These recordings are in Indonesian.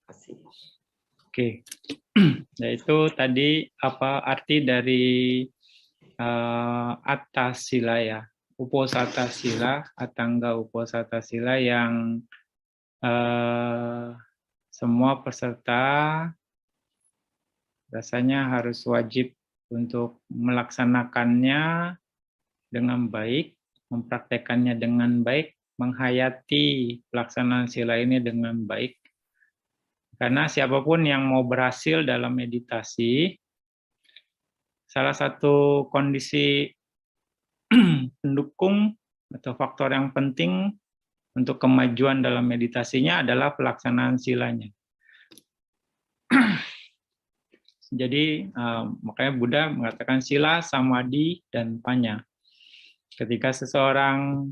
kasih. Oke, yaitu tadi apa arti dari Atthasila ya, Uposatthasila, Atangga Uposatthasila yang semua peserta rasanya harus wajib untuk melaksanakannya dengan baik, mempraktekannya dengan baik, menghayati pelaksanaan sila ini dengan baik. Karena siapapun yang mau berhasil dalam meditasi, salah satu kondisi pendukung atau faktor yang penting untuk kemajuan dalam meditasinya adalah pelaksanaan silanya. Jadi makanya Buddha mengatakan sila, samadhi, dan panya. Ketika seseorang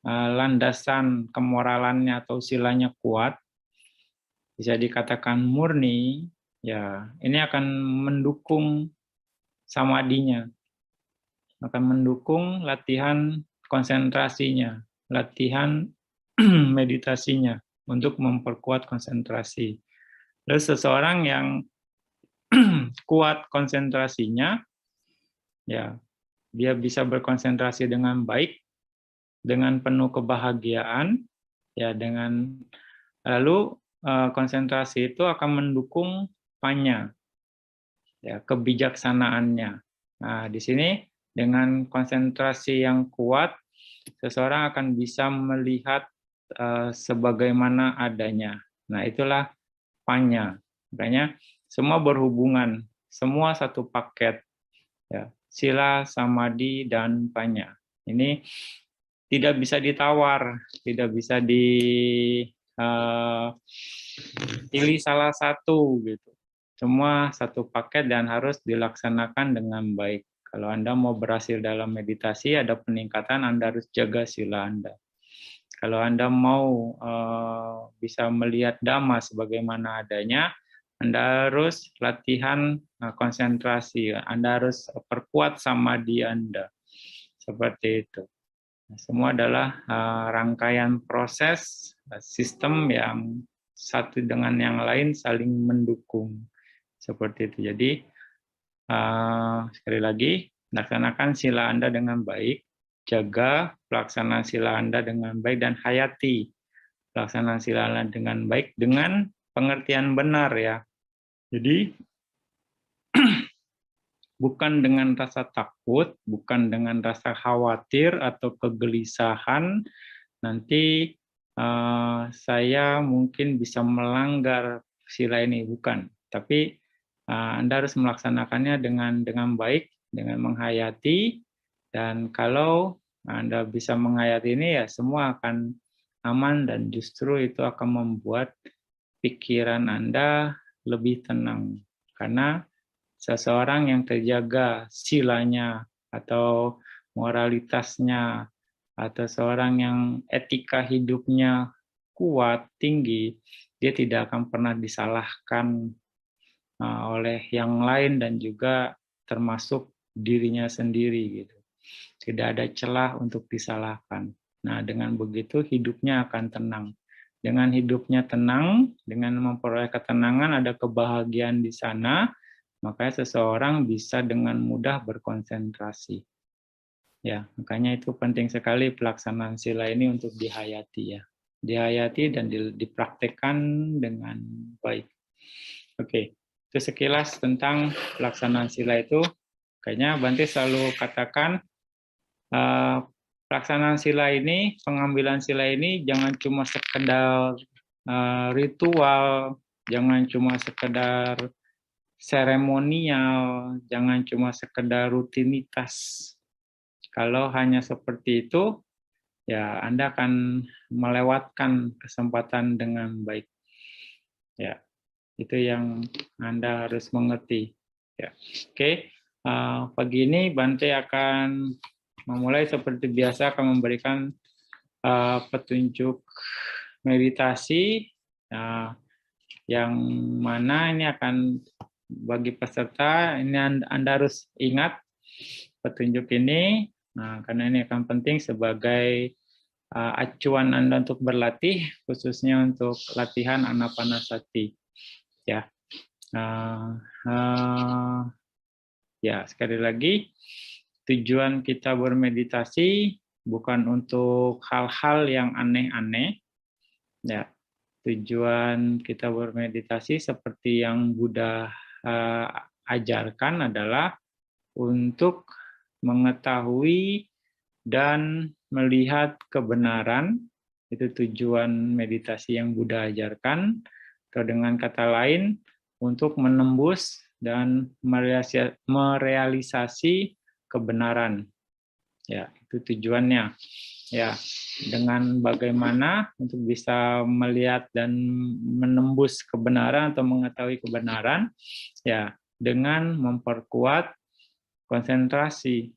landasan kemoralannya atau silanya kuat, bisa dikatakan murni, ya ini akan mendukung samadhinya, akan mendukung latihan konsentrasinya, latihan meditasinya untuk memperkuat konsentrasi. Lalu seseorang yang kuat konsentrasinya, ya dia bisa berkonsentrasi dengan baik, dengan penuh kebahagiaan, ya dengan lalu konsentrasi itu akan mendukung panya, ya kebijaksanaannya. Nah di sini dengan konsentrasi yang kuat, seseorang akan bisa melihat sebagaimana adanya. Nah itulah panya. Makanya semua berhubungan, semua satu paket, ya sila, samadhi, dan panya. Ini tidak bisa ditawar, tidak bisa pilih salah satu gitu. Semua satu paket dan harus dilaksanakan dengan baik. Kalau Anda mau berhasil dalam meditasi, ada peningkatan, Anda harus jaga sila Anda. Kalau Anda mau bisa melihat Dhamma sebagaimana adanya, Anda harus latihan konsentrasi, Anda harus perkuat samadhi Anda. Seperti itu. Semua adalah rangkaian proses sistem yang satu dengan yang lain saling mendukung. Seperti itu. Jadi sekali lagi, laksanakan sila Anda dengan baik, jaga pelaksanaan sila Anda dengan baik, dan hayati pelaksanaan sila Anda dengan baik dengan pengertian benar ya. Jadi bukan dengan rasa takut, bukan dengan rasa khawatir atau kegelisahan, nanti saya mungkin bisa melanggar sila ini, bukan. Tapi Anda harus melaksanakannya dengan baik, dengan menghayati, dan kalau Anda bisa menghayati ini, ya semua akan aman, dan justru itu akan membuat pikiran Anda lebih tenang. Karena seseorang yang terjaga silanya atau moralitasnya, atau seorang yang etika hidupnya kuat, tinggi, dia tidak akan pernah disalahkan oleh yang lain dan juga termasuk dirinya sendiri gitu. Tidak ada celah untuk disalahkan. Nah, dengan begitu hidupnya akan tenang. Dengan hidupnya tenang, dengan memperoleh ketenangan, ada kebahagiaan di sana, makanya seseorang bisa dengan mudah berkonsentrasi. Ya, makanya itu penting sekali pelaksanaan sila ini untuk dihayati ya. Dihayati dan dipraktekkan dengan baik. Oke, itu sekilas tentang pelaksanaan sila itu. Kayaknya Bante selalu katakan pelaksanaan sila ini, pengambilan sila ini jangan cuma sekedar ritual, jangan cuma sekedar seremonial, jangan cuma sekedar rutinitas. Kalau hanya seperti itu, ya Anda akan melewatkan kesempatan dengan baik. Ya, itu yang Anda harus mengerti. Ya, oke. Pagi ini Bante akan memulai seperti biasa, akan memberikan petunjuk meditasi yang mana ini akan bagi peserta, ini Anda harus ingat petunjuk ini. Karena ini akan penting sebagai acuan Anda untuk berlatih, khususnya untuk latihan Anapanasati. Ya, ya sekali lagi tujuan kita bermeditasi bukan untuk hal-hal yang aneh-aneh. Ya, tujuan kita bermeditasi seperti yang Buddha ajarkan adalah untuk mengetahui dan melihat kebenaran. Itu tujuan meditasi yang Buddha ajarkan. Atau dengan kata lain, untuk menembus dan merealisasi kebenaran. Ya, itu tujuannya. Ya, dengan bagaimana untuk bisa melihat dan menembus kebenaran atau mengetahui kebenaran, ya, dengan memperkuat konsentrasi.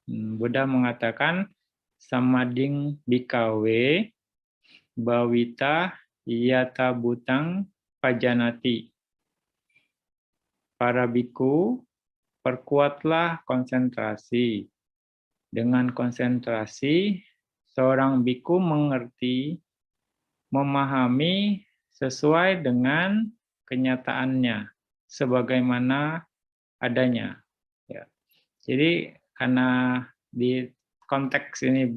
Buddha mengatakan samading bikawe bawita yata butang pajanati. Para biku, perkuatlah konsentrasi. Dengan konsentrasi, seorang biku mengerti, memahami sesuai dengan kenyataannya, sebagaimana adanya. Ya. Jadi karena di konteks ini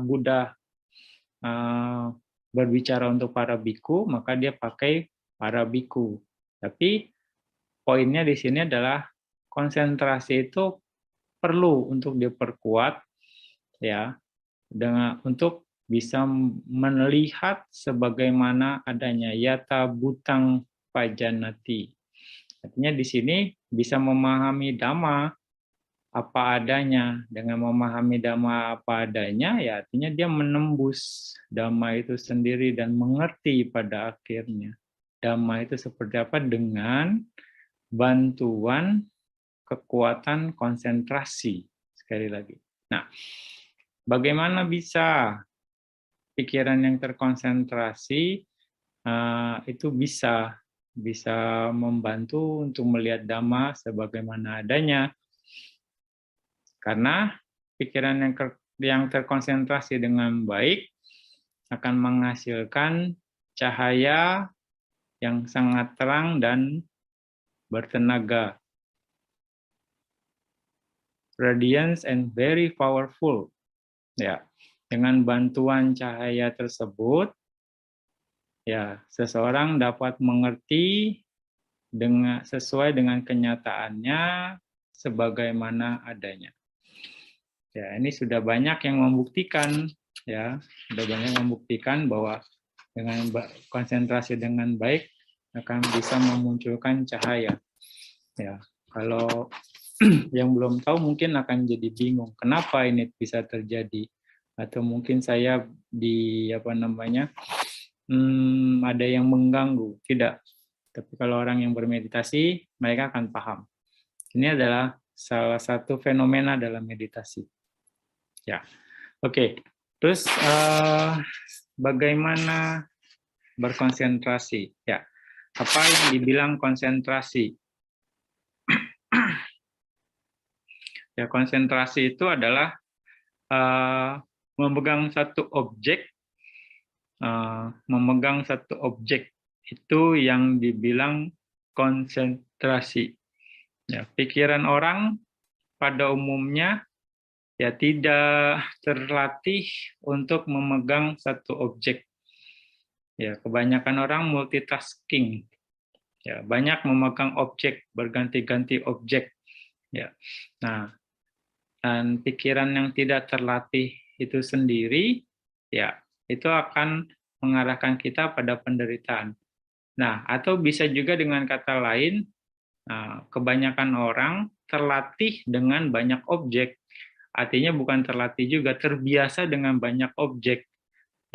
Buddha berbicara untuk para biku, maka dia pakai para biku. Tapi poinnya di sini adalah konsentrasi itu perlu untuk diperkuat, ya, untuk bisa melihat sebagaimana adanya yata butang pajanati. Artinya di sini bisa memahami dhamma apa adanya. Dengan memahami dhamma apa adanya, ya artinya dia menembus dhamma itu sendiri dan mengerti pada akhirnya. Dhamma itu seperti apa dengan bantuan kekuatan konsentrasi. Sekali lagi. Nah, bagaimana bisa pikiran yang terkonsentrasi itu bisa membantu untuk melihat dhamma sebagaimana adanya. Karena pikiran yang terkonsentrasi dengan baik akan menghasilkan cahaya yang sangat terang dan bertenaga. Radiance and very powerful. Ya, dengan bantuan cahaya tersebut, ya, seseorang dapat mengerti sesuai dengan kenyataannya sebagaimana adanya. Ya, ini sudah banyak yang membuktikan, ya, sudah banyak membuktikan bahwa dengan konsentrasi dengan baik akan bisa memunculkan cahaya. Ya, kalau yang belum tahu mungkin akan jadi bingung kenapa ini bisa terjadi, atau mungkin saya ada yang mengganggu. Tidak, tapi kalau orang yang bermeditasi mereka akan paham. Ini adalah salah satu fenomena dalam meditasi. Ya, oke. Terus bagaimana berkonsentrasi? Ya, apa yang dibilang konsentrasi? Ya, konsentrasi itu adalah memegang satu objek, itu yang dibilang konsentrasi. Ya, pikiran orang pada umumnya ya tidak terlatih untuk memegang satu objek. Ya, kebanyakan orang multitasking. Ya, banyak memegang objek, berganti-ganti objek. Ya. Nah, dan pikiran yang tidak terlatih itu sendiri, ya, itu akan mengarahkan kita pada penderitaan. Nah, atau bisa juga dengan kata lain, kebanyakan orang terlatih dengan banyak objek. Artinya bukan terlatih juga, terbiasa dengan banyak objek.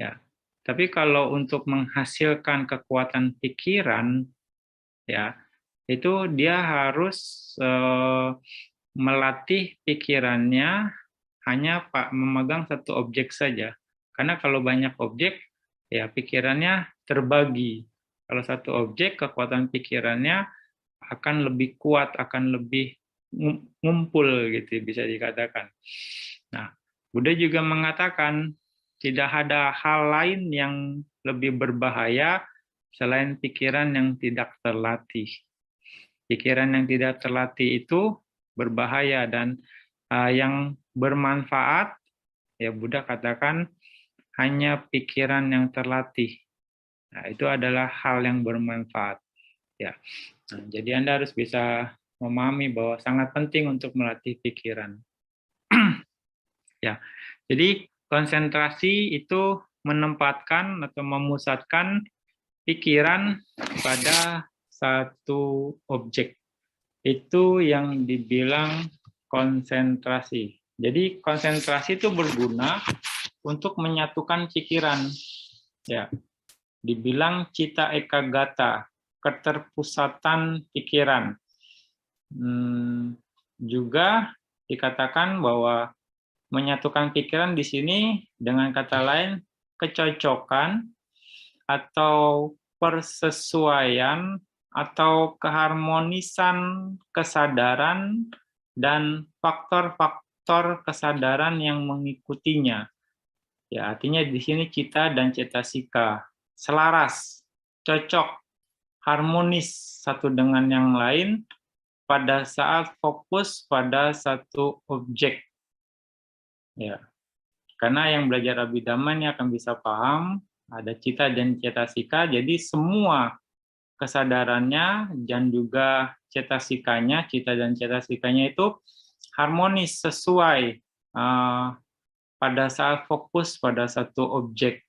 Ya. Tapi kalau untuk menghasilkan kekuatan pikiran, ya, itu dia harus melatih pikirannya hanya memegang satu objek saja. Karena kalau banyak objek, ya pikirannya terbagi. Kalau satu objek, kekuatan pikirannya akan lebih kuat, akan lebih ngumpul gitu bisa dikatakan. Nah, Buddha juga mengatakan tidak ada hal lain yang lebih berbahaya selain pikiran yang tidak terlatih. Pikiran yang tidak terlatih itu berbahaya, dan yang bermanfaat, ya Buddha katakan, hanya pikiran yang terlatih. Nah, itu adalah hal yang bermanfaat. Ya. Nah, jadi Anda harus bisa memahami bahwa sangat penting untuk melatih pikiran. Ya. Jadi konsentrasi itu menempatkan atau memusatkan pikiran pada satu objek. Itu yang dibilang konsentrasi. Jadi konsentrasi itu berguna untuk menyatukan pikiran. Ya, dibilang cita ekagata, keterpusatan pikiran. Juga dikatakan bahwa menyatukan pikiran di sini dengan kata lain kecocokan atau persesuaian atau keharmonisan kesadaran dan faktor-faktor kesadaran yang mengikutinya. Ya, artinya di sini cita dan cetasika selaras, cocok, harmonis satu dengan yang lain pada saat fokus pada satu objek. Ya. Karena yang belajar Abhidhamma ini akan bisa paham ada cita dan cetasika, jadi semua kesadarannya dan juga cetasikanya, cita dan cetasikanya itu harmonis sesuai pada saat fokus pada satu objek.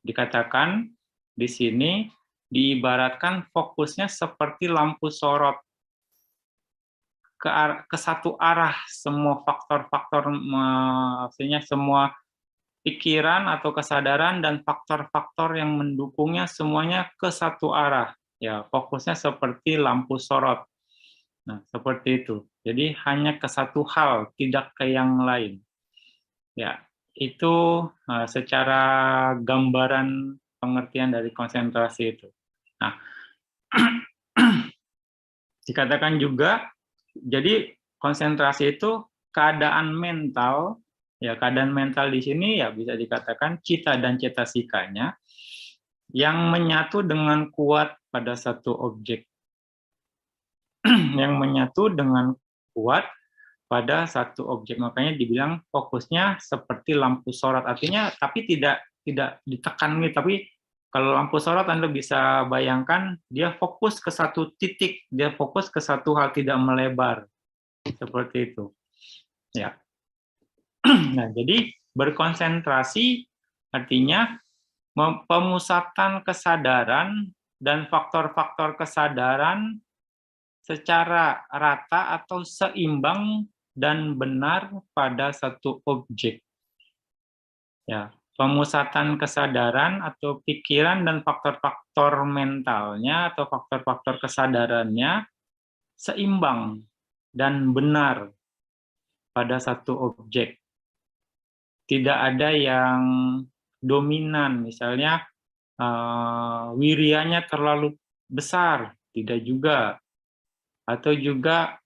Dikatakan di sini diibaratkan fokusnya seperti lampu sorot ke satu arah, semua faktor-faktor, maksudnya semua pikiran atau kesadaran dan faktor-faktor yang mendukungnya semuanya ke satu arah. Ya, fokusnya seperti lampu sorot. Nah, seperti itu. Jadi hanya ke satu hal, tidak ke yang lain. Ya, itu secara gambaran pengertian dari konsentrasi itu. Nah, dikatakan juga, jadi konsentrasi itu keadaan mental, ya keadaan mental di sini ya bisa dikatakan cita dan cetasikanya yang menyatu dengan kuat pada satu objek. Yang menyatu dengan kuat pada satu objek. Makanya dibilang fokusnya seperti lampu sorot. Artinya tapi tidak ditekan nih, tapi kalau lampu sorot Anda bisa bayangkan dia fokus ke satu titik, dia fokus ke satu hal, tidak melebar. Seperti itu. Ya. Nah, jadi berkonsentrasi artinya pemusatan kesadaran dan faktor-faktor kesadaran secara rata atau seimbang dan benar pada satu objek. Ya, pemusatan kesadaran atau pikiran dan faktor-faktor mentalnya atau faktor-faktor kesadarannya seimbang dan benar pada satu objek. Tidak ada yang dominan, misalnya wirianya terlalu besar, tidak juga. Atau juga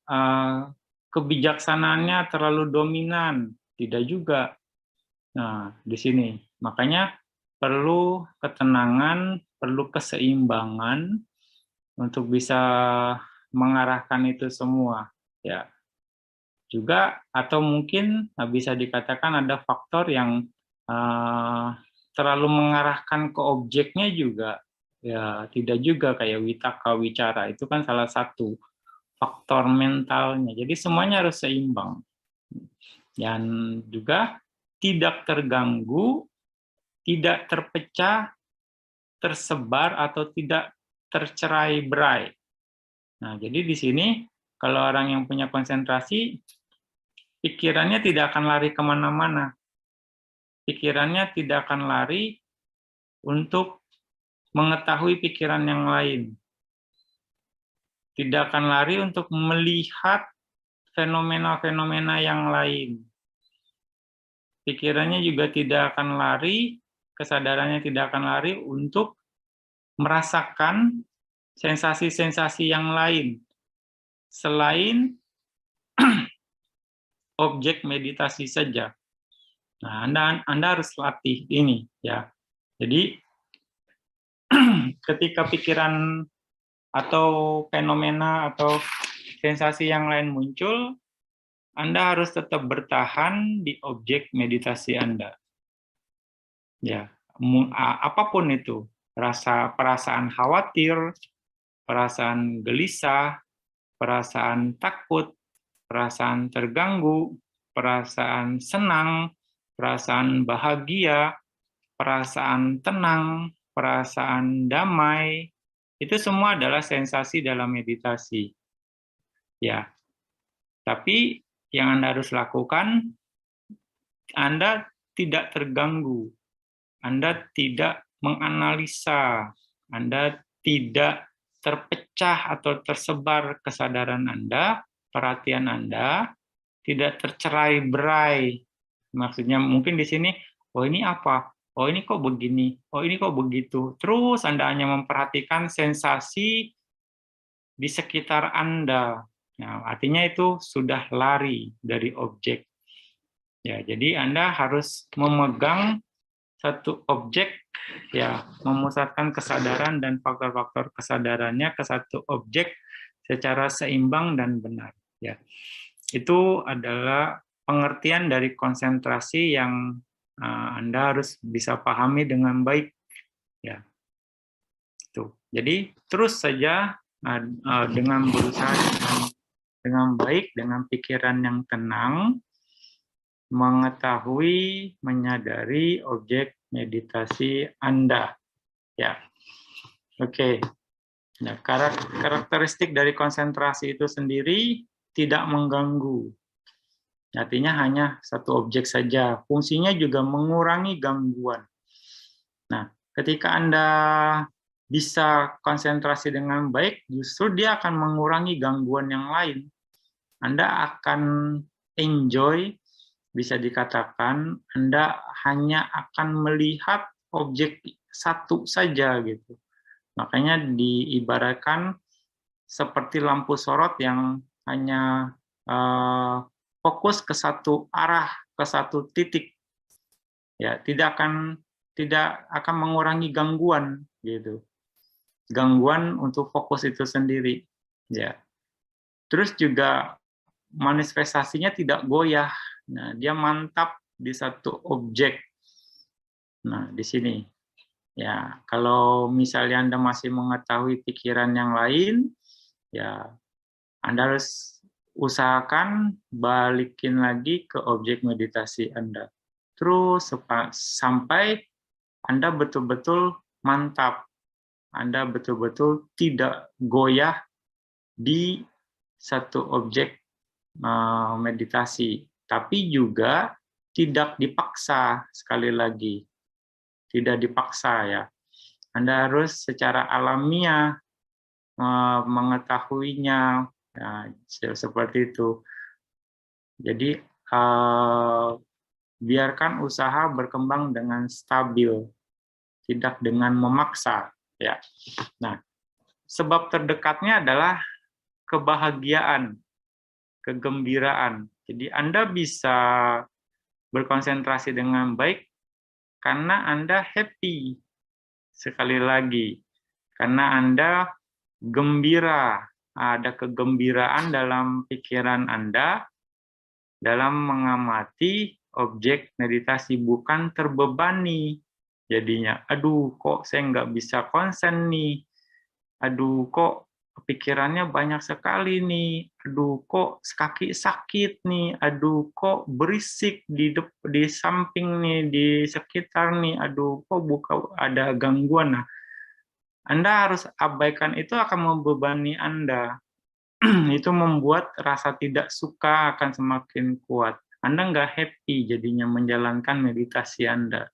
kebijaksanaannya terlalu dominan, tidak juga. Nah, di sini. Makanya perlu ketenangan, perlu keseimbangan untuk bisa mengarahkan itu semua. Ya. Juga atau mungkin bisa dikatakan ada faktor yang terlalu mengarahkan ke objeknya juga. Ya, tidak juga kayak witaka wicara, itu kan salah satu faktor mentalnya. Jadi semuanya harus seimbang. Dan juga tidak terganggu, tidak terpecah, tersebar, atau tidak tercerai-berai. Nah, jadi di sini kalau orang yang punya konsentrasi, pikirannya tidak akan lari kemana-mana. Pikirannya tidak akan lari untuk mengetahui pikiran yang lain. Tidak akan lari untuk melihat fenomena-fenomena yang lain. Pikirannya juga tidak akan lari, kesadarannya tidak akan lari untuk merasakan sensasi-sensasi yang lain selain objek meditasi saja. Nah, Anda harus latih ini, ya. Jadi ketika pikiran atau fenomena atau sensasi yang lain muncul, Anda harus tetap bertahan di objek meditasi Anda. Ya, apapun itu, perasaan khawatir, perasaan gelisah, perasaan takut, perasaan terganggu, perasaan senang, perasaan bahagia, perasaan tenang, perasaan damai, itu semua adalah sensasi dalam meditasi. Ya, tapi yang Anda harus lakukan, Anda tidak terganggu, Anda tidak menganalisa, Anda tidak terpecah atau tersebar kesadaran Anda, perhatian Anda, tidak tercerai-berai. Maksudnya mungkin di sini, oh ini apa? Oh ini kok begini? Oh ini kok begitu? Terus Anda hanya memperhatikan sensasi di sekitar Anda. Nah, artinya itu sudah lari dari objek. Ya, jadi Anda harus memegang satu objek, ya, memusatkan kesadaran dan faktor-faktor kesadarannya ke satu objek secara seimbang dan benar. Ya, itu adalah pengertian dari konsentrasi yang Anda harus bisa pahami dengan baik. Ya, itu. Jadi terus saja dengan berusaha dengan baik, dengan pikiran yang tenang, mengetahui, menyadari objek meditasi Anda. Ya, oke. Nah, karakteristik dari konsentrasi itu sendiri tidak mengganggu. Artinya hanya satu objek saja. Fungsinya juga mengurangi gangguan. Nah, ketika Anda bisa konsentrasi dengan baik, justru dia akan mengurangi gangguan yang lain. Anda akan enjoy, bisa dikatakan, Anda hanya akan melihat objek satu saja gitu. Makanya diibaratkan seperti lampu sorot yang hanya fokus ke satu arah, ke satu titik. Ya, tidak akan mengurangi gangguan gitu. Gangguan untuk fokus itu sendiri. Ya. Terus juga manifestasinya tidak goyah. Nah, dia mantap di satu objek. Nah, di sini. Ya, kalau misalnya Anda masih mengetahui pikiran yang lain, ya Anda harus usahakan balikin lagi ke objek meditasi Anda. Terus sampai Anda betul-betul mantap. Anda betul-betul tidak goyah di satu objek meditasi, tapi juga tidak dipaksa, sekali lagi. Tidak dipaksa ya. Anda harus secara alamiah mengetahuinya, ya, seperti itu. Jadi biarkan usaha berkembang dengan stabil, tidak dengan memaksa. Ya. Nah, sebab terdekatnya adalah kebahagiaan, kegembiraan. Jadi Anda bisa berkonsentrasi dengan baik karena Anda happy. Sekali lagi, karena Anda gembira, ada kegembiraan dalam pikiran Anda dalam mengamati objek meditasi, bukan terbebani. Jadinya, aduh kok saya nggak bisa konsen nih, aduh kok pikirannya banyak sekali nih, aduh kok kaki sakit nih, aduh kok berisik di samping nih, di sekitar nih, aduh kok ada gangguan. Nah, Anda harus abaikan, itu akan membebani Anda. Itu membuat rasa tidak suka akan semakin kuat. Anda nggak happy jadinya menjalankan meditasi Anda.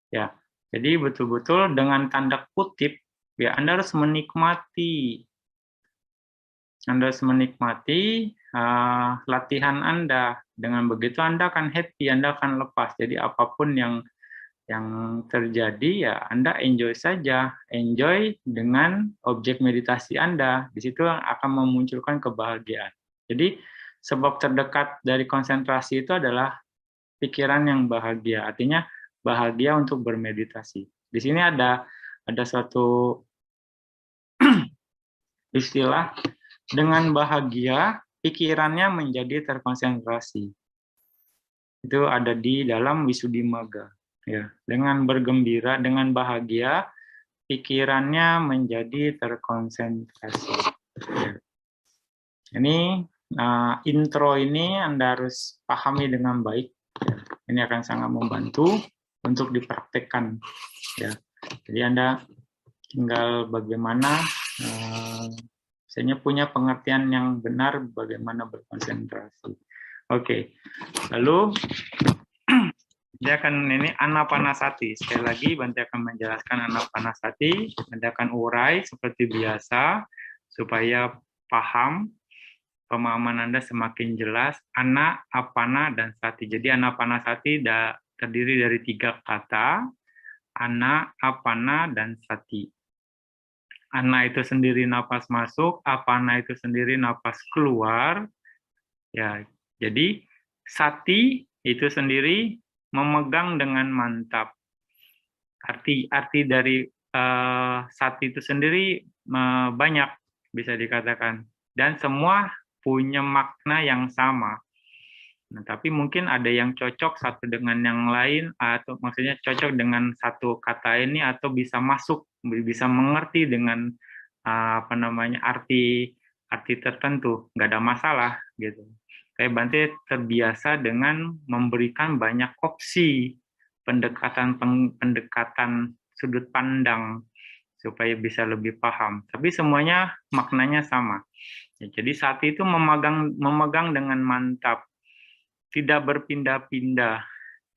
Ya, jadi betul-betul dengan tanda kutip, ya Anda harus menikmati. Anda harus menikmati latihan Anda. Dengan begitu Anda akan happy, Anda akan lepas. Jadi apapun yang terjadi, ya Anda enjoy saja, enjoy dengan objek meditasi Anda. Di situ akan memunculkan kebahagiaan. Jadi sebab terdekat dari konsentrasi itu adalah pikiran yang bahagia, artinya bahagia untuk bermeditasi. Di sini ada ada suatu istilah, dengan bahagia pikirannya menjadi terkonsentrasi. Itu ada di dalam Wisuddhimagga. Ya, dengan bergembira, dengan bahagia, pikirannya menjadi terkonsentrasi. Ya. Ini intro ini Anda harus pahami dengan baik. Ya. Ini akan sangat membantu untuk dipraktekkan. Ya. Jadi Anda tinggal bagaimana misalnya punya pengertian yang benar bagaimana berkonsentrasi. Oke, lalu dia akan ini anapanasati. Sekali lagi Bante akan menjelaskan anapanasati, Bante akan urai seperti biasa supaya paham, pemahaman Anda semakin jelas. Ana, apana, dan sati. Jadi anapanasati terdiri dari 3 kata, ana, apana, dan sati. Ana itu sendiri napas masuk, apana itu sendiri napas keluar. Ya, jadi sati itu sendiri memegang dengan mantap. Arti dari sati itu sendiri banyak bisa dikatakan, dan semua punya makna yang sama. Nah, tapi mungkin ada yang cocok satu dengan yang lain, atau maksudnya cocok dengan satu kata ini, atau bisa masuk, bisa mengerti dengan apa namanya arti tertentu, nggak ada masalah gitu. Kayak Bante terbiasa dengan memberikan banyak opsi pendekatan sudut pandang supaya bisa lebih paham. Tapi semuanya maknanya sama. Ya, jadi saat itu memegang dengan mantap, tidak berpindah-pindah,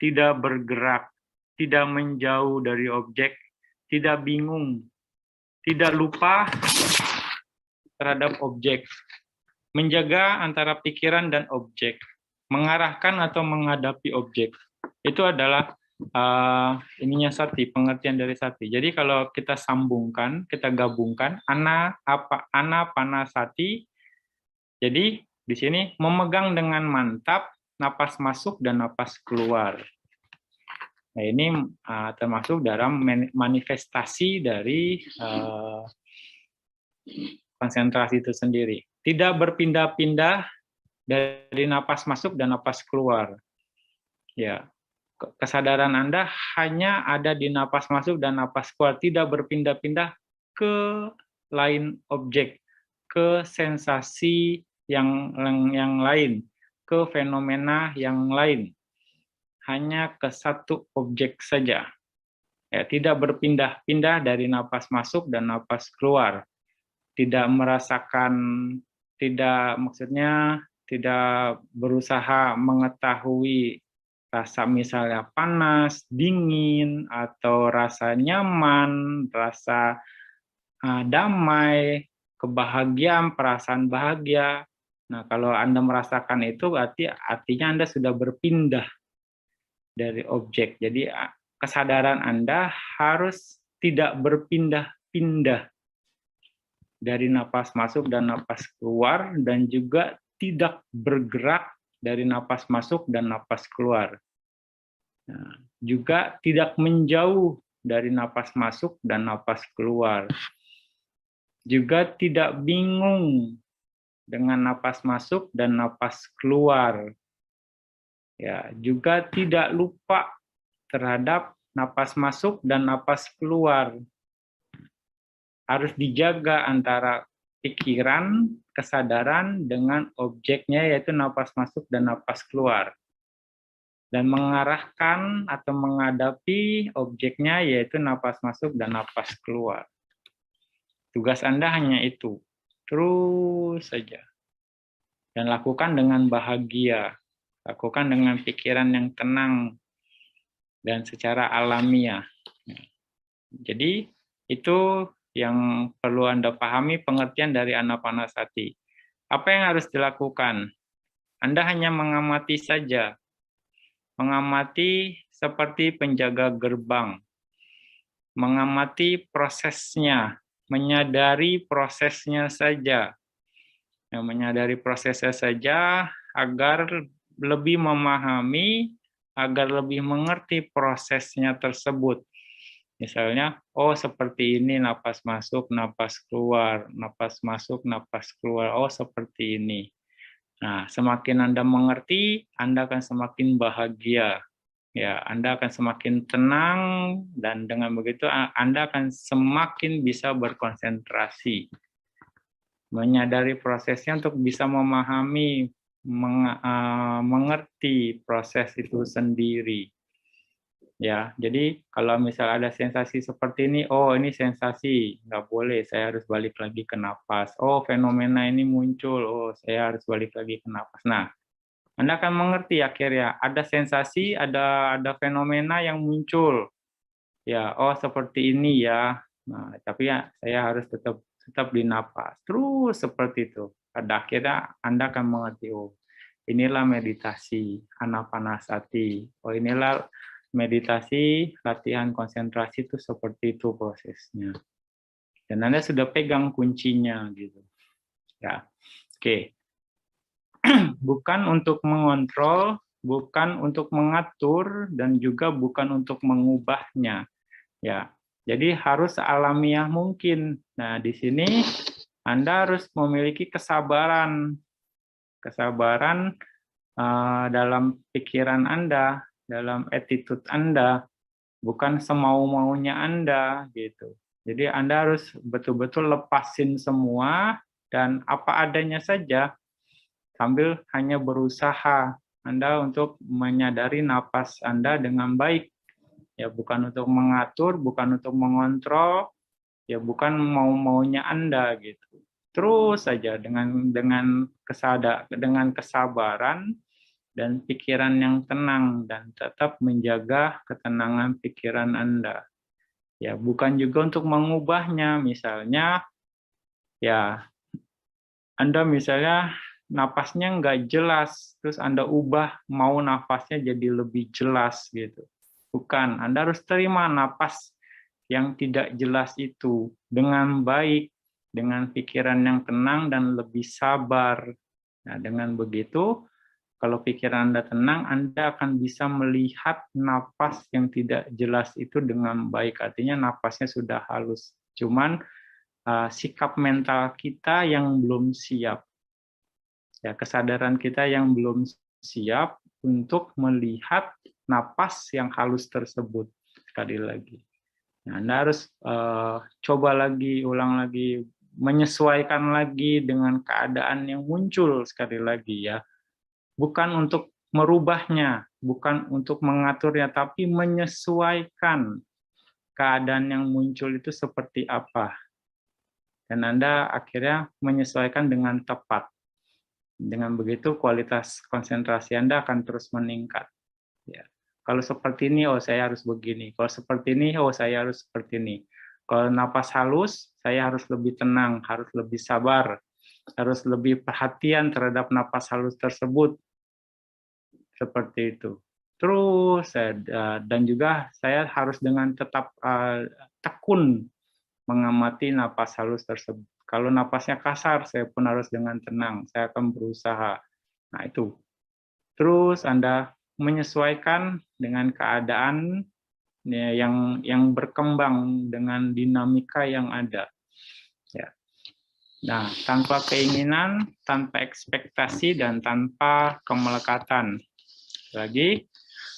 tidak bergerak, tidak menjauh dari objek, tidak bingung, tidak lupa terhadap objek, menjaga antara pikiran dan objek, mengarahkan atau menghadapi objek. Itu adalah ininya sati, pengertian dari sati. Jadi kalau kita sambungkan, kita gabungkan, anapanasati, jadi di sini memegang dengan mantap, napas masuk dan napas keluar. Nah, ini termasuk dalam manifestasi dari konsentrasi itu sendiri. Tidak berpindah-pindah dari napas masuk dan napas keluar. Ya, kesadaran Anda hanya ada di napas masuk dan napas keluar, tidak berpindah-pindah ke lain objek, ke sensasi yang lain, ke fenomena yang lain. Hanya ke satu objek saja. Ya, tidak berpindah-pindah dari napas masuk dan napas keluar. Tidak merasakan, maksudnya tidak berusaha mengetahui rasa misalnya panas, dingin, atau rasa nyaman, rasa damai, kebahagiaan, perasaan bahagia. Nah, kalau Anda merasakan itu, artinya Anda sudah berpindah dari objek. Jadi kesadaran Anda harus tidak berpindah-pindah dari napas masuk dan napas keluar, dan juga tidak bergerak dari napas masuk dan napas keluar. Nah, juga tidak menjauh dari napas masuk dan napas keluar. Juga tidak bingung dengan napas masuk dan napas keluar. Ya, juga tidak lupa terhadap napas masuk dan napas keluar. Harus dijaga antara pikiran, kesadaran dengan objeknya, yaitu napas masuk dan napas keluar. Dan mengarahkan atau menghadapi objeknya, yaitu napas masuk dan napas keluar. Tugas Anda hanya itu. Terus saja. Dan lakukan dengan bahagia. Lakukan dengan pikiran yang tenang dan secara alamiah. Jadi itu yang perlu Anda pahami pengertian dari anapanasati. Apa yang harus dilakukan? Anda hanya mengamati saja. Mengamati seperti penjaga gerbang. Mengamati prosesnya, menyadari prosesnya saja. Menyadari prosesnya saja agar lebih memahami, agar lebih mengerti prosesnya tersebut. Misalnya, oh seperti ini napas masuk, napas keluar, napas masuk, napas keluar. Oh seperti ini. Nah, semakin Anda mengerti, Anda akan semakin bahagia. Ya, Anda akan semakin tenang dan dengan begitu Anda akan semakin bisa berkonsentrasi. Menyadari prosesnya untuk bisa memahami, mengerti proses itu sendiri. Ya, jadi kalau misal ada sensasi seperti ini, oh ini sensasi, nggak boleh, saya harus balik lagi ke napas. Oh fenomena ini muncul, oh saya harus balik lagi ke napas. Nah, Anda akan mengerti akhirnya ada sensasi, ada fenomena yang muncul. Ya, oh seperti ini ya. Nah, tapi ya saya harus tetap di napas. Terus seperti itu. Pada akhirnya Anda akan mengerti, oh inilah meditasi, anapanasati. Oh inilah meditasi, latihan konsentrasi itu seperti itu prosesnya. Dan Anda sudah pegang kuncinya gitu. Ya. Oke. Bukan untuk mengontrol, bukan untuk mengatur dan juga bukan untuk mengubahnya. Ya. Jadi harus alamiah mungkin. Nah, di sini Anda harus memiliki kesabaran. Kesabaran dalam pikiran Anda, dalam attitude Anda, bukan semau-maunya Anda gitu. Jadi Anda harus betul-betul lepasin semua dan apa adanya saja sambil hanya berusaha Anda untuk menyadari napas Anda dengan baik. Ya bukan untuk mengatur, bukan untuk mengontrol, ya bukan mau-maunya Anda gitu. Terus saja dengan kesabaran dan pikiran yang tenang dan tetap menjaga ketenangan pikiran Anda. Ya, bukan juga untuk mengubahnya. Misalnya, ya Anda misalnya napasnya nggak jelas, terus Anda ubah mau napasnya jadi lebih jelas gitu. Bukan, Anda harus terima napas yang tidak jelas itu dengan baik, dengan pikiran yang tenang dan lebih sabar. Nah, dengan begitu, kalau pikiran Anda tenang, Anda akan bisa melihat napas yang tidak jelas itu dengan baik. Artinya napasnya sudah halus. Cuman sikap mental kita yang belum siap. Ya, kesadaran kita yang belum siap untuk melihat napas yang halus tersebut. Sekali lagi. Nah, Anda harus coba lagi, ulang lagi, menyesuaikan lagi dengan keadaan yang muncul sekali lagi ya. Bukan untuk merubahnya, bukan untuk mengaturnya, tapi menyesuaikan keadaan yang muncul itu seperti apa. Dan Anda akhirnya menyesuaikan dengan tepat. Dengan begitu kualitas konsentrasi Anda akan terus meningkat. Ya. Kalau seperti ini, oh saya harus begini. Kalau seperti ini, oh saya harus seperti ini. Kalau napas halus, saya harus lebih tenang, harus lebih sabar, harus lebih perhatian terhadap napas halus tersebut. Seperti itu. Terus, dan juga saya harus dengan tetap tekun mengamati napas halus tersebut. Kalau napasnya kasar, saya pun harus dengan tenang. Saya akan berusaha. Nah, itu. Terus Anda menyesuaikan dengan keadaan ya, yang berkembang dengan dinamika yang ada. Ya. Nah, tanpa keinginan, tanpa ekspektasi, dan tanpa kemelekatan. Lagi,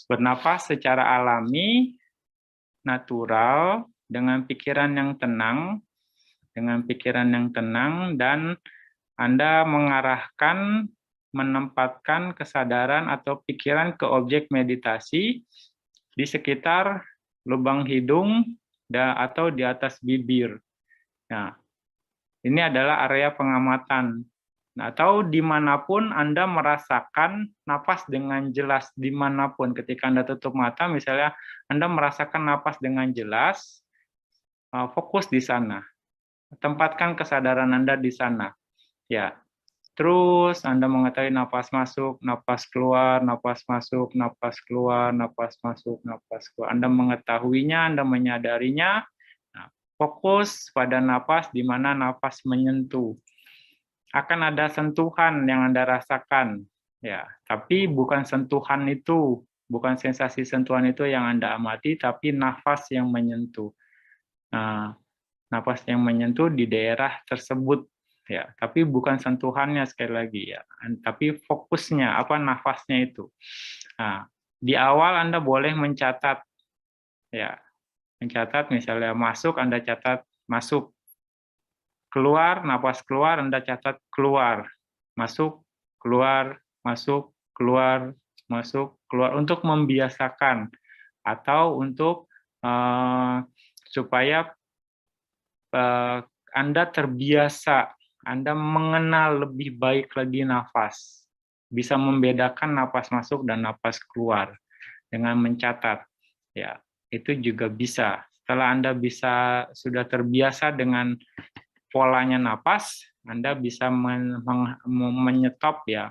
bernapas secara alami, natural, dengan pikiran yang tenang, dan Anda menempatkan kesadaran atau pikiran ke objek meditasi di sekitar lubang hidung atau di atas bibir. Nah, ini adalah area pengamatan. Nah, atau dimanapun Anda merasakan napas dengan jelas, dimanapun. Ketika Anda tutup mata, misalnya Anda merasakan napas dengan jelas, fokus di sana. Tempatkan kesadaran Anda di sana. Ya. Terus Anda mengetahui napas masuk, napas keluar, napas masuk, napas keluar, napas masuk, napas keluar. Anda mengetahuinya, Anda menyadarinya. Nah, fokus pada napas di mana napas menyentuh. Akan ada sentuhan yang Anda rasakan, ya. Tapi bukan sentuhan itu bukan sensasi sentuhan itu yang Anda amati, tapi nafas yang menyentuh. Nah, nafas yang menyentuh di daerah tersebut, ya. Tapi bukan sentuhannya sekali lagi, ya. Tapi fokusnya, apa nafasnya itu. Nah, di awal Anda boleh mencatat, ya. Mencatat misalnya masuk, Anda catat masuk. Keluar, napas keluar, Anda catat keluar. Masuk, keluar, masuk, keluar, masuk, keluar. Untuk membiasakan atau untuk supaya Anda terbiasa, Anda mengenal lebih baik lagi nafas. Bisa membedakan napas masuk dan napas keluar dengan mencatat. Ya, itu juga bisa. Setelah Anda sudah terbiasa dengan polanya napas, Anda bisa menyetop, ya,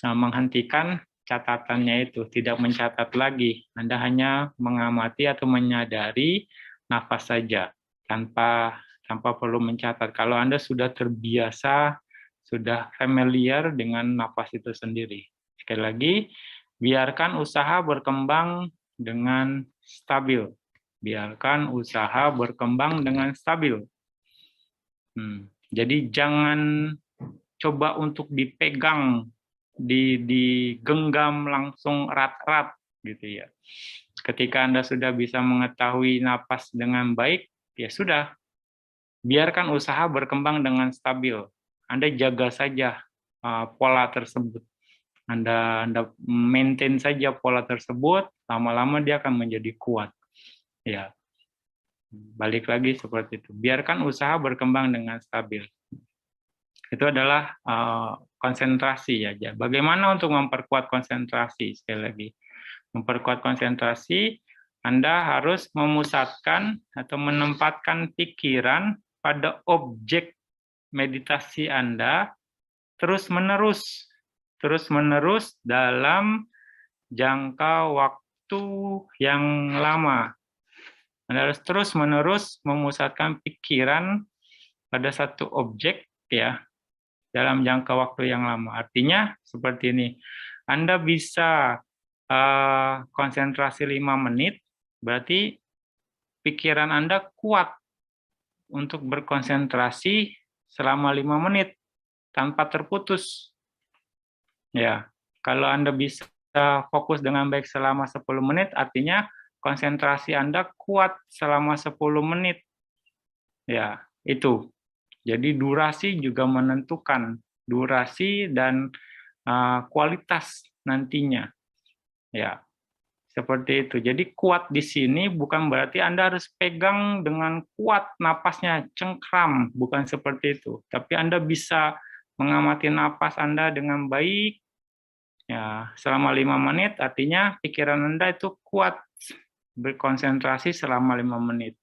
menghentikan catatannya itu, tidak mencatat lagi. Anda hanya mengamati atau menyadari napas saja tanpa perlu mencatat. Kalau Anda sudah terbiasa, sudah familiar dengan napas itu sendiri. Sekali lagi, biarkan usaha berkembang dengan stabil. Biarkan usaha berkembang dengan stabil. Jadi jangan coba untuk dipegang, digenggam langsung erat-erat gitu ya. Ketika Anda sudah bisa mengetahui napas dengan baik, ya sudah, biarkan usaha berkembang dengan stabil. Anda jaga saja pola tersebut. Anda maintain saja pola tersebut, lama-lama dia akan menjadi kuat. Ya, balik lagi seperti itu. Biarkan usaha berkembang dengan stabil. Itu adalah konsentrasi ya. Bagaimana untuk memperkuat konsentrasi? Sekali lagi, memperkuat konsentrasi, Anda harus memusatkan atau menempatkan pikiran pada objek meditasi Anda terus-menerus dalam jangka waktu yang lama. Anda harus terus-menerus memusatkan pikiran pada satu objek, ya, dalam jangka waktu yang lama. Artinya seperti ini, Anda bisa konsentrasi 5 menit, berarti pikiran Anda kuat untuk berkonsentrasi selama 5 menit tanpa terputus. Ya, kalau Anda bisa fokus dengan baik selama 10 menit, artinya konsentrasi Anda kuat selama 10 menit. Ya, itu. Jadi durasi juga menentukan durasi dan kualitas nantinya. Ya, seperti itu. Jadi kuat di sini bukan berarti Anda harus pegang dengan kuat napasnya, cengkram, bukan seperti itu. Tapi Anda bisa mengamati napas Anda dengan baik, ya, selama 5 menit, artinya pikiran Anda itu kuat berkonsentrasi selama 5 menit.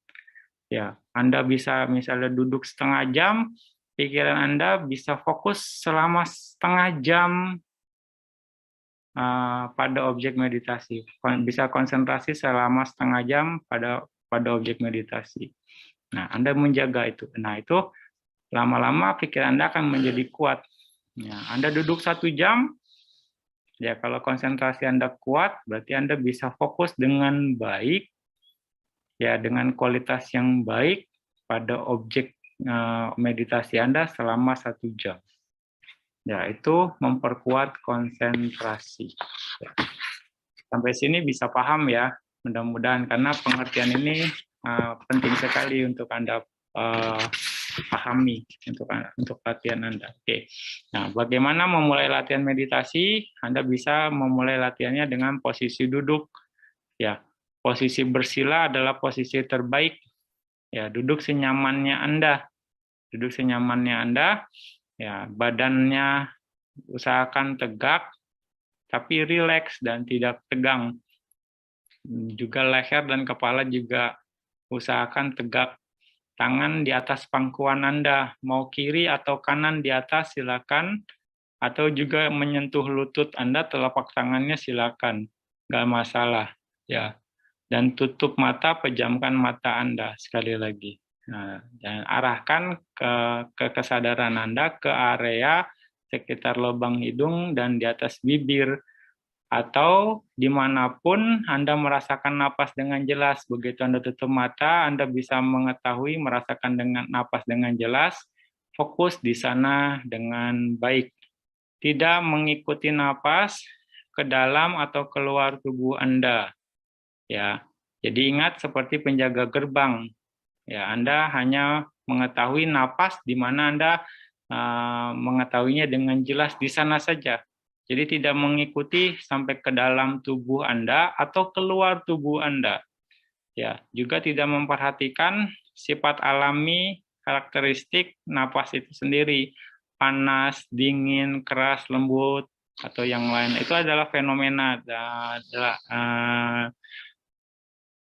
Ya, Anda bisa misalnya duduk setengah jam, pikiran Anda bisa fokus selama setengah jam pada objek meditasi. Bisa konsentrasi selama setengah jam pada objek meditasi. Nah, Anda menjaga itu. Nah, itu lama-lama pikiran Anda akan menjadi kuat. Ya, Anda duduk 1 jam, ya kalau konsentrasi Anda kuat, berarti Anda bisa fokus dengan baik, ya dengan kualitas yang baik pada objek meditasi Anda selama 1 jam. Ya, itu memperkuat konsentrasi. Ya. Sampai sini bisa paham ya, mudah-mudahan, karena pengertian ini penting sekali untuk Anda pahami untuk latihan Anda. Oke. Nah, bagaimana memulai latihan meditasi? Anda bisa memulai latihannya dengan posisi duduk. Ya, posisi bersila adalah posisi terbaik. Ya, duduk senyamannya Anda. Duduk senyamannya Anda. Ya, badannya usahakan tegak, tapi rileks dan tidak tegang. Juga leher dan kepala juga usahakan tegak. Tangan di atas pangkuan Anda, mau kiri atau kanan di atas silakan, atau juga menyentuh lutut Anda, telapak tangannya silakan, nggak masalah. Ya, dan tutup mata, pejamkan mata Anda sekali lagi. Nah, dan arahkan ke kesadaran Anda ke area sekitar lubang hidung dan di atas bibir. Atau dimanapun Anda merasakan napas dengan jelas, begitu Anda tutup mata, Anda bisa mengetahui, merasakan dengan napas dengan jelas, fokus di sana dengan baik. Tidak mengikuti napas ke dalam atau keluar tubuh Anda. Ya, jadi ingat seperti penjaga gerbang. Ya, Anda hanya mengetahui napas di mana Anda mengetahuinya dengan jelas di sana saja. Jadi tidak mengikuti sampai ke dalam tubuh Anda atau keluar tubuh Anda. Ya, juga tidak memperhatikan sifat alami karakteristik napas itu sendiri. Panas, dingin, keras, lembut, atau yang lain. Itu adalah fenomena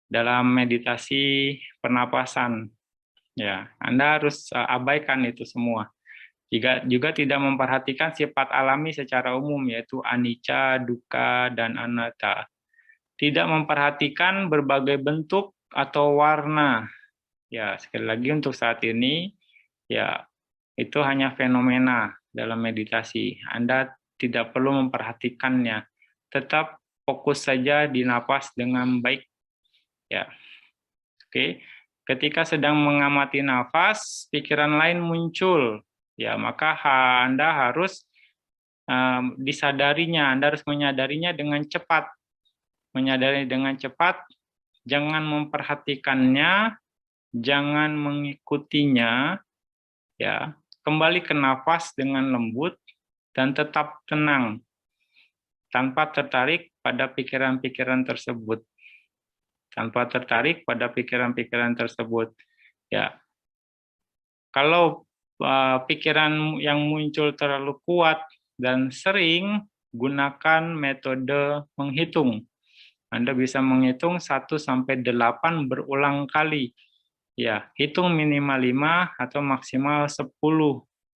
dalam meditasi pernapasan. Ya, Anda harus abaikan itu semua. Juga tidak memperhatikan sifat alami secara umum, yaitu anicca, dukkha, dan anatta. Tidak memperhatikan berbagai bentuk atau warna. Ya, sekali lagi untuk saat ini, ya itu hanya fenomena dalam meditasi. Anda tidak perlu memperhatikannya. Tetap fokus saja di napas dengan baik. Ya, oke. Ketika sedang mengamati nafas, pikiran lain muncul. Ya, maka Anda harus disadarinya, Anda harus menyadarinya dengan cepat. Menyadari dengan cepat, jangan memperhatikannya, jangan mengikutinya, ya. Kembali ke nafas dengan lembut dan tetap tenang, tanpa tertarik pada pikiran-pikiran tersebut. Tanpa tertarik pada pikiran-pikiran tersebut. Ya, kalau pikiran yang muncul terlalu kuat dan sering, gunakan metode menghitung. Anda bisa menghitung 1 sampai 8 berulang kali. Ya, hitung minimal 5 atau maksimal 10.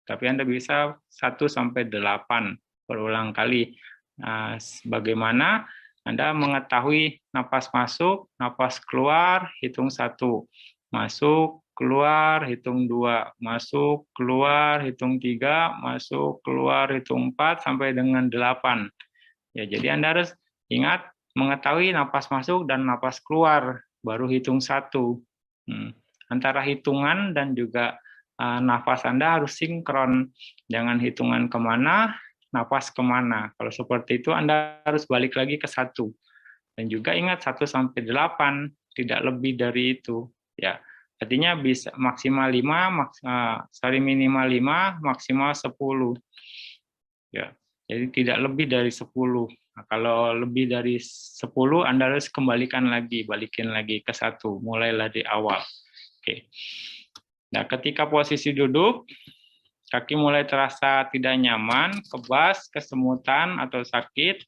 Tapi Anda bisa 1 sampai 8 berulang kali. Nah, bagaimana Anda mengetahui napas masuk, napas keluar, hitung 1. Masuk, keluar, hitung 2. Masuk, keluar, hitung 3. Masuk, keluar, hitung 4, sampai dengan 8. Ya, jadi Anda harus ingat mengetahui napas masuk dan napas keluar, baru hitung 1. Antara hitungan dan juga nafas Anda harus sinkron. Jangan hitungan kemana, nafas kemana. Kalau seperti itu Anda harus balik lagi ke 1. Dan juga ingat 1 sampai 8, tidak lebih dari itu. Ya, artinya bisa maksimal 5, minimal 5, maksimal 10. Ya, jadi tidak lebih dari 10. Nah, kalau lebih dari 10, Anda harus kembalikan lagi, balikin lagi ke 1, mulailah di awal. Oke. Nah, ketika posisi duduk, kaki mulai terasa tidak nyaman, kebas, kesemutan, atau sakit.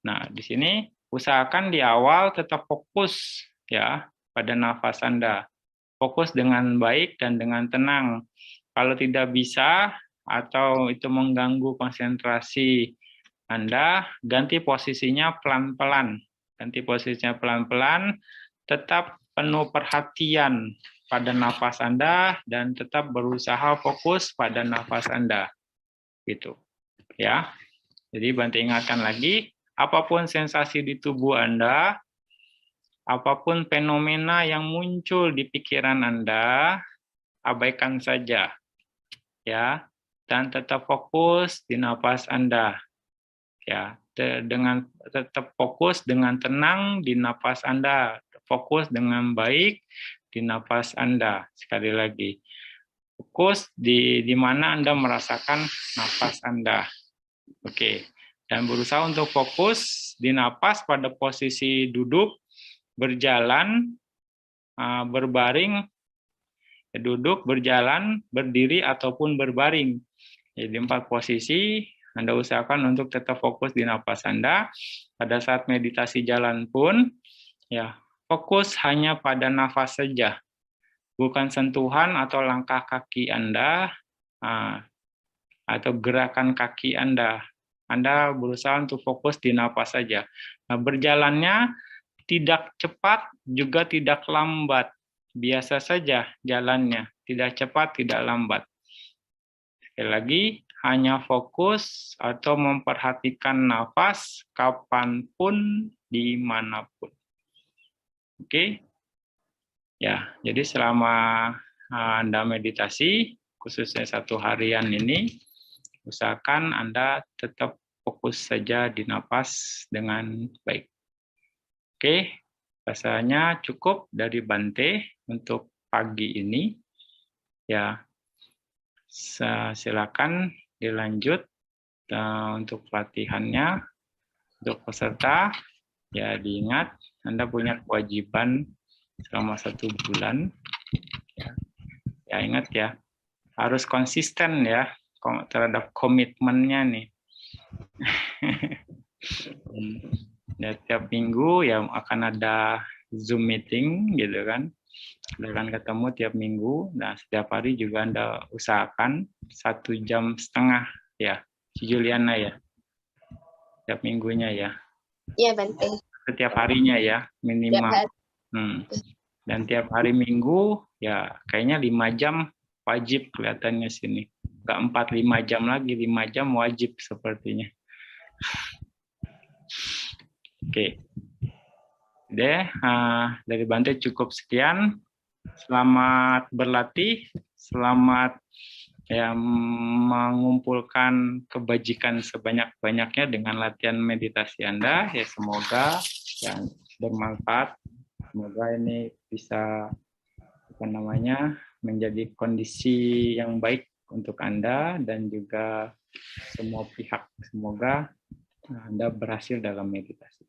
Nah, di sini usahakan di awal tetap fokus ya pada nafas Anda. Fokus dengan baik dan dengan tenang. Kalau tidak bisa atau itu mengganggu konsentrasi Anda, ganti posisinya pelan-pelan. Ganti posisinya pelan-pelan, tetap penuh perhatian pada nafas Anda dan tetap berusaha fokus pada nafas Anda. Gitu. Ya. Jadi bantu ingatkan lagi, apapun sensasi di tubuh Anda, apapun fenomena yang muncul di pikiran Anda, abaikan saja. Ya. Dan tetap fokus di nafas Anda. Ya, dengan tetap fokus dengan tenang di nafas Anda, fokus dengan baik di nafas Anda. Sekali lagi, fokus di mana Anda merasakan nafas Anda. Oke, dan berusaha untuk fokus di nafas pada posisi duduk, berjalan, berbaring, duduk, berjalan, berdiri, ataupun berbaring. Jadi 4 posisi. Anda usahakan untuk tetap fokus di nafas Anda. Pada saat meditasi jalan pun, ya fokus hanya pada nafas saja, bukan sentuhan atau langkah kaki Anda atau gerakan kaki Anda. Anda berusaha untuk fokus di nafas saja. Nah, berjalannya tidak cepat, juga tidak lambat. Biasa saja jalannya, tidak cepat, tidak lambat. Sekali lagi, hanya fokus atau memperhatikan nafas kapanpun, dimanapun. Oke? Ya, jadi selama Anda meditasi, khususnya 1 harian ini, usahakan Anda tetap fokus saja di napas dengan baik. Oke, rasanya cukup dari Bante untuk pagi ini. Ya, silakan dilanjut untuk pelatihannya. Untuk peserta, ya diingat Anda punya kewajiban selama 1 bulan. Ya ingat ya, harus konsisten ya terhadap komitmennya nih. Ya, tiap minggu ya akan ada Zoom meeting gitu kan. Akan ketemu tiap minggu. Nah, setiap hari juga Anda usahakan 1,5 jam ya. Si Juliana ya. Tiap minggunya ya. Iya, Bante. Setiap harinya ya, minimal. Dan tiap hari Minggu ya kayaknya 5 jam wajib kelihatannya sini. Nggak 4-5 jam lagi, 5 jam wajib sepertinya. Oke. Deh, dari Bante cukup sekian. Selamat berlatih, selamat ya mengumpulkan kebajikan sebanyak-banyaknya dengan latihan meditasi Anda. Ya semoga yang bermanfaat. Semoga ini bisa menjadi kondisi yang baik untuk Anda dan juga semua pihak. Semoga Anda berhasil dalam meditasi.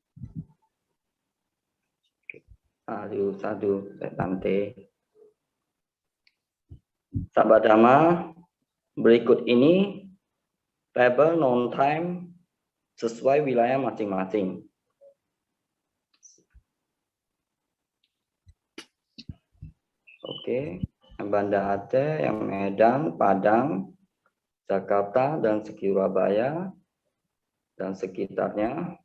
Sadu, Bante. Sahabat Dhamma, berikut ini tabel non-time sesuai wilayah masing-masing. Oke, Banda Aceh, yang Medan, Padang, Jakarta, dan Surabaya, dan sekitarnya.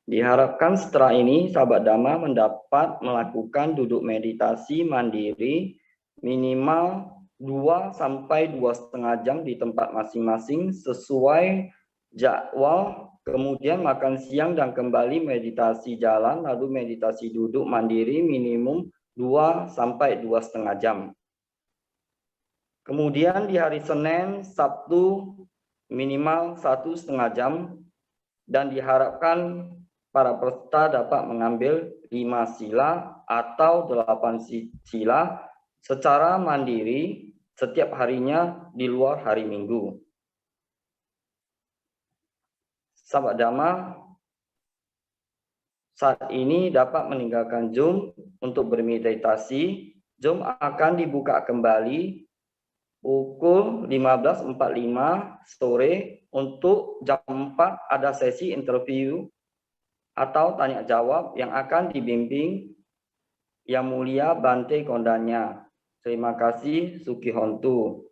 Diharapkan setelah ini sahabat Dhamma mendapat melakukan duduk meditasi mandiri minimal 2-2,5 jam di tempat masing-masing sesuai jadwal, kemudian makan siang dan kembali meditasi jalan, lalu meditasi duduk mandiri minimum 2-2,5 jam. Kemudian di hari Senin, Sabtu minimal 1,5 jam, dan diharapkan para peserta dapat mengambil 5 sila atau 8 sila secara mandiri setiap harinya di luar hari Minggu. Sahabat Dhamma, saat ini dapat meninggalkan Zoom untuk bermeditasi. Zoom akan dibuka kembali pukul 15.45 sore. Untuk jam 4 ada sesi interview atau tanya jawab yang akan dibimbing Yang Mulia Bante Kondanya. Terima kasih, Sukihontu.